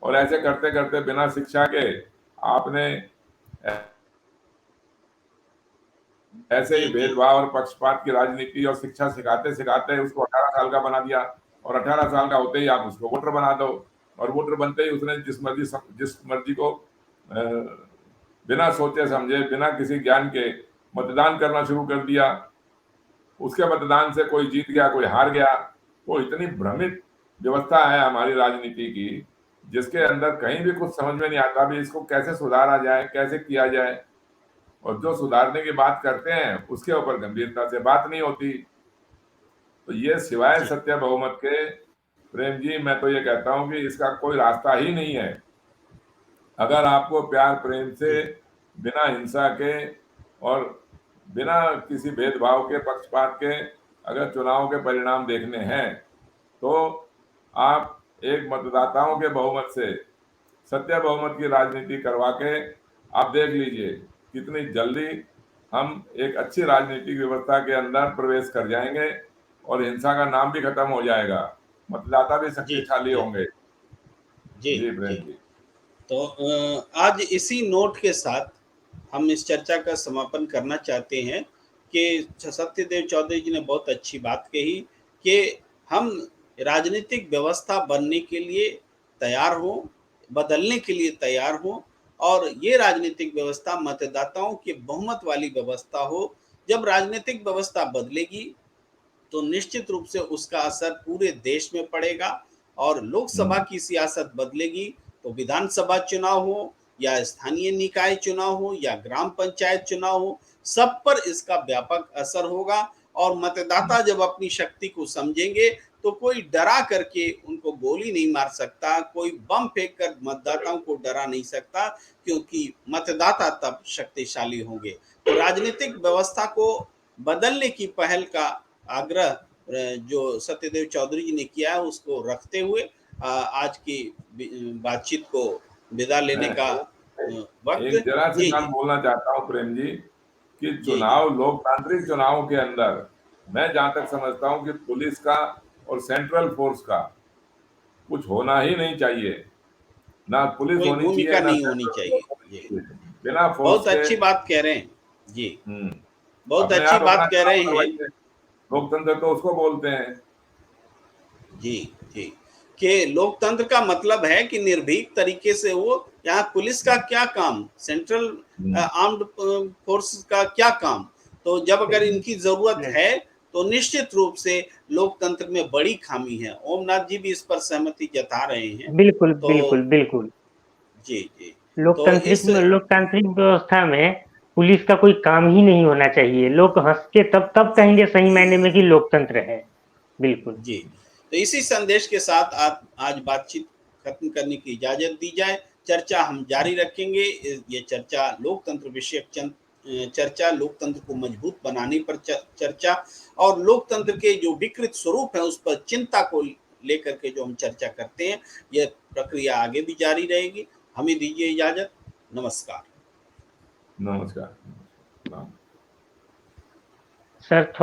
और ऐसे करते करते बिना शिक्षा के आपने ऐसे ही भेदभाव और पक्षपात की राजनीति और शिक्षा सिखाते सिखाते उसको 18 साल का बना दिया, और 18 साल का होते ही आप उसको वोटर बना दो, और वोटर बनते ही उसने जिस मर्जी को बिना सोचे समझे, बिना किसी ज्ञान के मतदान करना शुरू कर दिया। उसके मतदान से कोई जीत गया, कोई हार गया। तो इतनी भ्रमित व्यवस्था है हमारी राजनीति की, जिसके अंदर कहीं भी कुछ समझ में नहीं आता भी इसको कैसे सुधारा जाए, कैसे किया जाए, और जो सुधारने की बात करते हैं उसके ऊपर गंभीरता से बात नहीं होती। तो ये सिवाय सत्य बहुमत के, प्रेम जी, मैं तो ये कहता हूं कि इसका कोई रास्ता ही नहीं है। अगर आपको प्यार प्रेम से, बिना हिंसा के और बिना किसी भेदभाव के, पक्षपात के अगर चुनाव के परिणाम देखने हैं, तो आप एक मतदाताओं के बहुमत से सत्य बहुमत की राजनीति करवा के आप देख लीजिए कितनी जल्दी हम एक अच्छी राजनीतिक व्यवस्था के अंदर प्रवेश कर जाएंगे, और हिंसा का नाम भी खत्म हो जाएगा, मतदाता भी शक्तिशाली होंगे। जी प्रेम जी। तो आज इसी नोट के साथ हम इस चर्चा का समापन करना चाहते हैं कि सत्यदेव चौधरी जी ने बहुत अच्छी बात कही कि हम राजनीतिक व्यवस्था बनने के लिए तैयार हों, बदलने के लिए तैयार हों, और ये राजनीतिक व्यवस्था मतदाताओं की बहुमत वाली व्यवस्था हो। जब राजनीतिक व्यवस्था बदलेगी तो निश्चित रूप से उसका असर पूरे देश में पड़ेगा, और लोकसभा की सियासत बदलेगी तो विधानसभा चुनाव हो या स्थानीय निकाय चुनाव हो या ग्राम पंचायत चुनाव हो, सब पर इसका व्यापक असर होगा। और मतदाता जब अपनी शक्ति को समझेंगे तो कोई डरा करके उनको गोली नहीं मार सकता, कोई बम फेंक कर मतदाताओं को डरा नहीं सकता, क्योंकि मतदाता तब शक्तिशाली होंगे। तो राजनीतिक व्यवस्था को बदलने की पहल का आग्रह जो सत्यदेव चौधरी जी ने किया है उसको रखते हुए आज की बातचीत को विदा लेने का वक्त। एक जरा सी जी बात जी बोलना चाहता हूँ प्रेम जी, कि जी जी चुनाव, लोकतांत्रिक चुनाव के अंदर मैं जहां तक समझता हूँ कि पुलिस का और सेंट्रल फोर्स का कुछ होना ही नहीं चाहिए, ना पुलिस कोई होनी चाहिए, भूमिका ना नहीं होनी सेंट्रल चाहिए। फोर्स होनी जी, चाहिए। बिना फोर्स बहुत के अच्छी बात कह रहे हैं जी, बहुत अपने अच्छी आप अपना बात कह चुनाव रहे हैं करवाइए। लोकतंत्र तो उसको बोलते हैं। जी जी कि लोकतंत्र का मतलब है कि निर्भीक तरीके से वो, यहाँ पुलिस का क्या काम, सेंट्रल आर्म्ड फोर्स का क्या काम। तो जब अगर इनकी जरूरत है तो निश्चित रूप से लोकतंत्र में बड़ी खामी है। ओमनाथ जी भी इस पर सहमति जता रहे हैं। बिल्कुल तो बिल्कुल बिल्कुल। जी जी तो लोकतांत्रिक इस लोकतांत्रिक व्यवस्था में पुलिस का कोई काम ही नहीं होना चाहिए। लोग हंस के तब तब कहेंगे सही मायने में कि लोकतंत्र है। बिल्कुल। जी, तो इसी संदेश के साथ आज बातचीत खत्म करने की इजाजत दी जाए। चर्चा हम जारी रखेंगे। ये चर्चा लोकतंत्र विषयक चर्चा, लोकतंत्र को मजबूत बनाने पर चर्चा, और लोकतंत्र के जो विकृत स्वरूप है उस पर चिंता को लेकर के जो हम चर्चा करते हैं, यह प्रक्रिया आगे भी जारी रहेगी। हमें दीजिए इजाजत। नमस्कार। नमस्कार। सर